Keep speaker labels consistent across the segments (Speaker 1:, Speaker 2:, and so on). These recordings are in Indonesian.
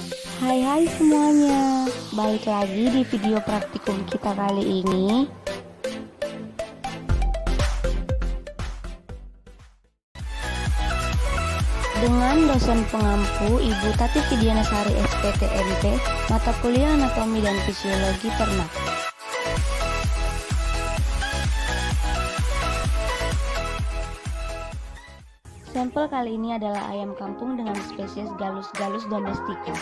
Speaker 1: Hai semuanya, balik lagi di video praktikum kita kali ini. Dengan dosen pengampu Ibu Tati Fidianasari SPTMT, mata kuliah Anatomi dan Fisiologi Ternak. Sampel kali ini adalah ayam kampung dengan spesies Gallus domestica.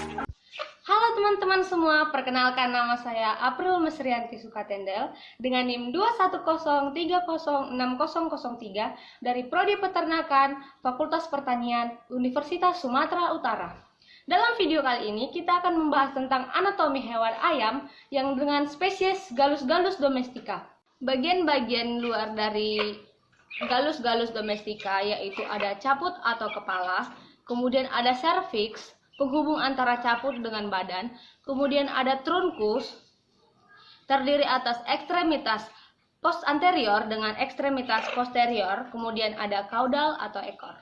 Speaker 2: Halo teman-teman semua, perkenalkan nama saya April Mesrianti Sukatendel dengan NIM 210306003 dari Prodi Peternakan Fakultas Pertanian Universitas Sumatera Utara. Dalam video kali ini kita akan membahas tentang anatomi hewan ayam yang dengan spesies Gallus domestica. Bagian-bagian luar dari Gallus domestica yaitu ada caput atau kepala, kemudian ada cervix, penghubung antara caput dengan badan, kemudian ada trunkus, terdiri atas ekstremitas post anterior dengan ekstremitas posterior, kemudian ada caudal atau ekor.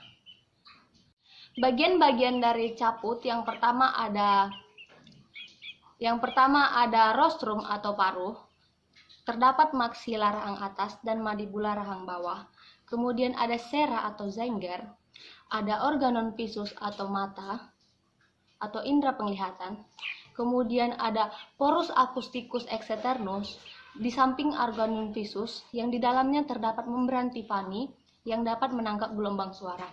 Speaker 2: Bagian-bagian dari caput yang pertama ada rostrum atau paruh, terdapat maksilar rahang atas dan mandibula rahang bawah, kemudian ada sera atau zenger, ada organon visus atau mata atau indera penglihatan, kemudian ada porus acousticus externus di samping organon visus yang di dalamnya terdapat membran Tiffany yang dapat menangkap gelombang suara.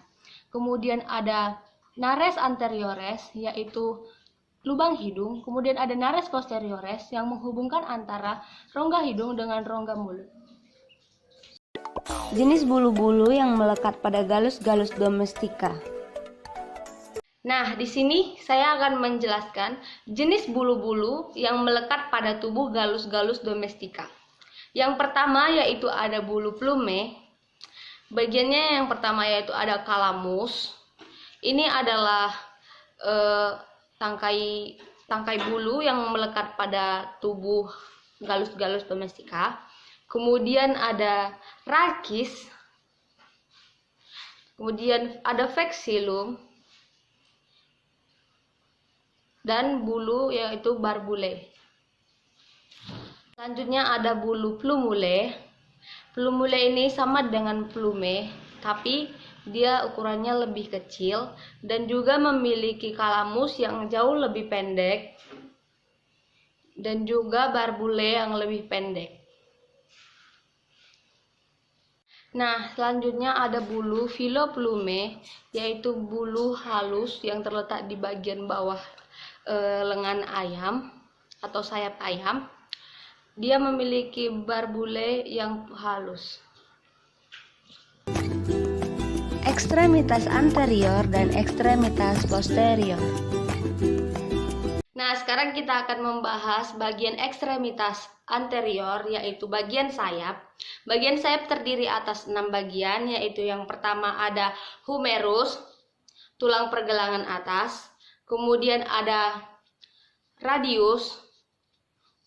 Speaker 2: Kemudian ada nares anteriores yaitu lubang hidung, kemudian ada nares posteriores yang menghubungkan antara rongga hidung dengan rongga mulut.
Speaker 1: Jenis bulu-bulu yang melekat pada Gallus domestica.
Speaker 2: Nah, di sini saya akan menjelaskan jenis bulu-bulu yang melekat pada tubuh Gallus domestica. Yang pertama yaitu ada bulu plume. Bagiannya yang pertama yaitu ada calamus. Ini adalah tangkai bulu yang melekat pada tubuh Gallus domestica. Kemudian ada rachis. Kemudian ada vexillum dan bulu yaitu barbule. Selanjutnya ada bulu plumule. Plumule ini sama dengan plume, tapi dia ukurannya lebih kecil dan juga memiliki kalamus yang jauh lebih pendek dan juga barbule yang lebih pendek. Nah, selanjutnya ada bulu filoplume, yaitu bulu halus yang terletak di bagian bawah lengan ayam atau sayap ayam. Dia memiliki barbule yang halus.
Speaker 1: Ekstremitas anterior dan ekstremitas posterior.
Speaker 2: Nah, sekarang kita akan membahas bagian ekstremitas anterior, yaitu bagian sayap. Bagian sayap terdiri atas 6 bagian, yaitu yang pertama ada humerus, tulang pergelangan atas. Kemudian ada radius,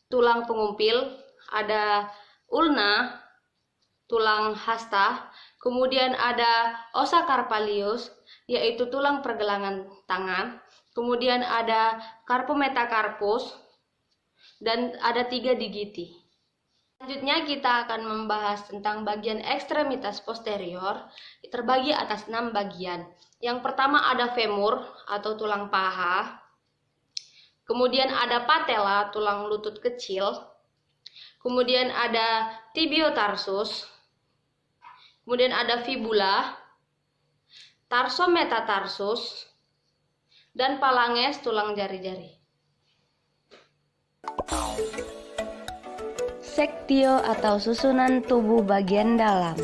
Speaker 2: tulang pengumpil. Ada ulna, tulang hasta. Kemudian ada ossa carpalius, yaitu tulang pergelangan tangan. Kemudian ada carpometacarpus dan ada 3 digiti. Selanjutnya kita akan membahas tentang bagian ekstremitas posterior, terbagi atas 6 bagian. Yang pertama ada femur atau tulang paha. Kemudian ada patella, tulang lutut kecil. Kemudian ada tibiotarsus. Kemudian ada fibula, tarsometatarsus, dan phalanges, tulang jari-jari.
Speaker 1: Sektio atau susunan tubuh bagian dalam.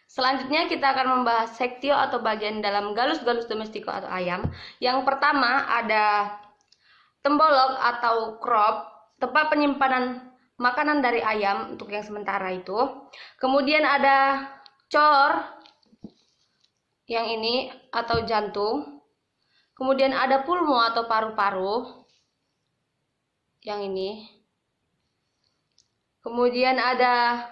Speaker 2: Selanjutnya kita akan membahas sektio atau bagian dalam Gallus domestica atau ayam. Yang pertama ada tembolok atau crop, tempat penyimpanan makanan dari ayam untuk yang sementara itu. Kemudian ada cor, yang ini atau jantung. Kemudian ada pulmo atau paru-paru, yang ini. Kemudian ada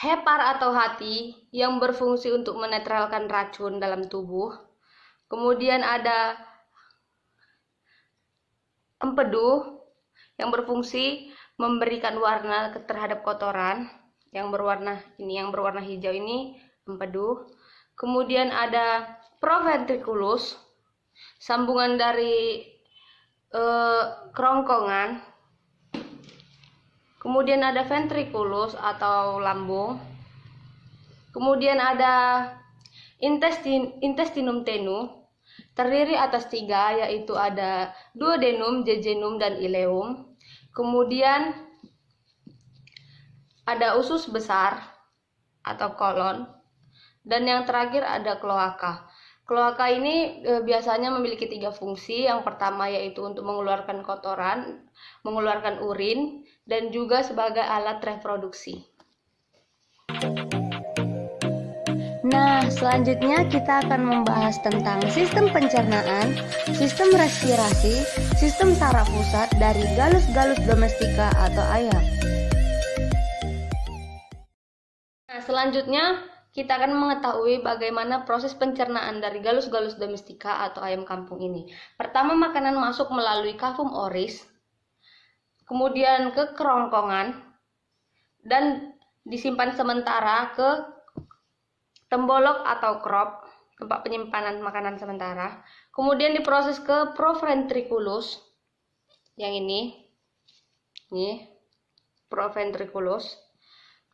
Speaker 2: hepar atau hati yang berfungsi untuk menetralkan racun dalam tubuh. Kemudian ada empedu yang berfungsi memberikan warna terhadap kotoran. Yang berwarna hijau ini empedu. Kemudian ada proventriculus, sambungan dari kerongkongan. Kemudian ada ventriculus atau lambung. Kemudian ada intestinum tenue, terdiri atas 3, yaitu ada duodenum, jejunum, dan ileum. Kemudian ada usus besar atau kolon, dan yang terakhir ada kloaka. Kloaka ini biasanya memiliki 3 fungsi. Yang pertama yaitu untuk mengeluarkan kotoran, mengeluarkan urin, dan juga sebagai alat reproduksi.
Speaker 1: Nah, selanjutnya kita akan membahas tentang sistem pencernaan, sistem respirasi, sistem saraf pusat dari Gallus domestica atau ayam.
Speaker 2: Nah, selanjutnya kita akan mengetahui bagaimana proses pencernaan dari Gallus domestica atau ayam kampung ini. Pertama, makanan masuk melalui cavum oris, kemudian ke kerongkongan, dan disimpan sementara ke tembolok atau crop, tempat penyimpanan makanan sementara. Kemudian diproses ke proventriculus, yang ini proventriculus.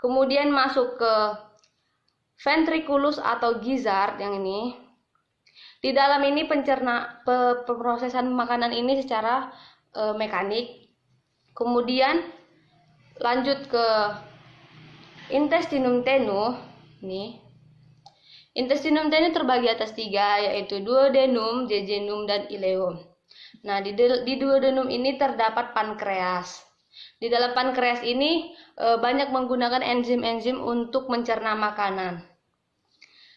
Speaker 2: Kemudian masuk ke ventriculus atau gizzard, yang ini. Di dalam ini pemrosesan makanan ini secara mekanik. Kemudian lanjut ke intestinum tenue, ini. Intestinum tenue terbagi atas 3, yaitu duodenum, jejunum, dan ileum. Nah, di duodenum ini terdapat pankreas. Di dalam pankreas ini banyak menggunakan enzim-enzim untuk mencerna makanan.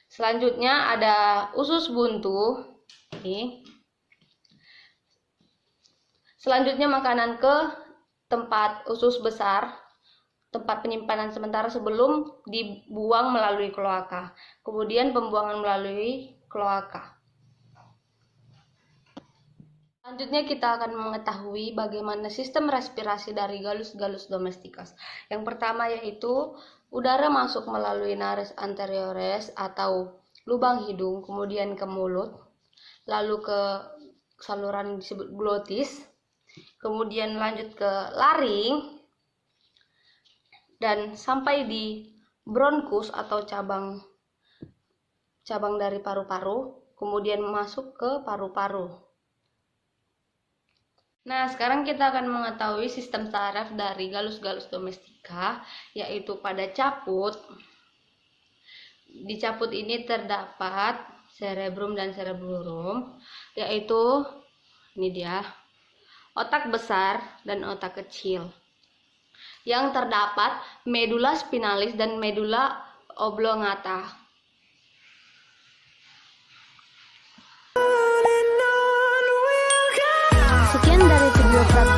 Speaker 2: Selanjutnya ada usus buntu. Ini. Selanjutnya makanan ke tempat usus besar, tempat penyimpanan sementara sebelum dibuang melalui kloaka. Kemudian pembuangan melalui kloaka. Selanjutnya kita akan mengetahui bagaimana sistem respirasi dari Gallus domesticus. Yang pertama yaitu udara masuk melalui nares anteriores atau lubang hidung, kemudian ke mulut, lalu ke saluran disebut glotis, kemudian lanjut ke laring, dan sampai di bronkus atau cabang dari paru-paru, kemudian masuk ke paru-paru. Nah, sekarang kita akan mengetahui sistem saraf dari Gallus domestica, yaitu pada caput. Di caput ini terdapat cerebrum dan cerebellum, yaitu ini dia, otak besar dan otak kecil. Yang terdapat medula spinalis dan medula oblongata.
Speaker 1: Sekian dari video praktik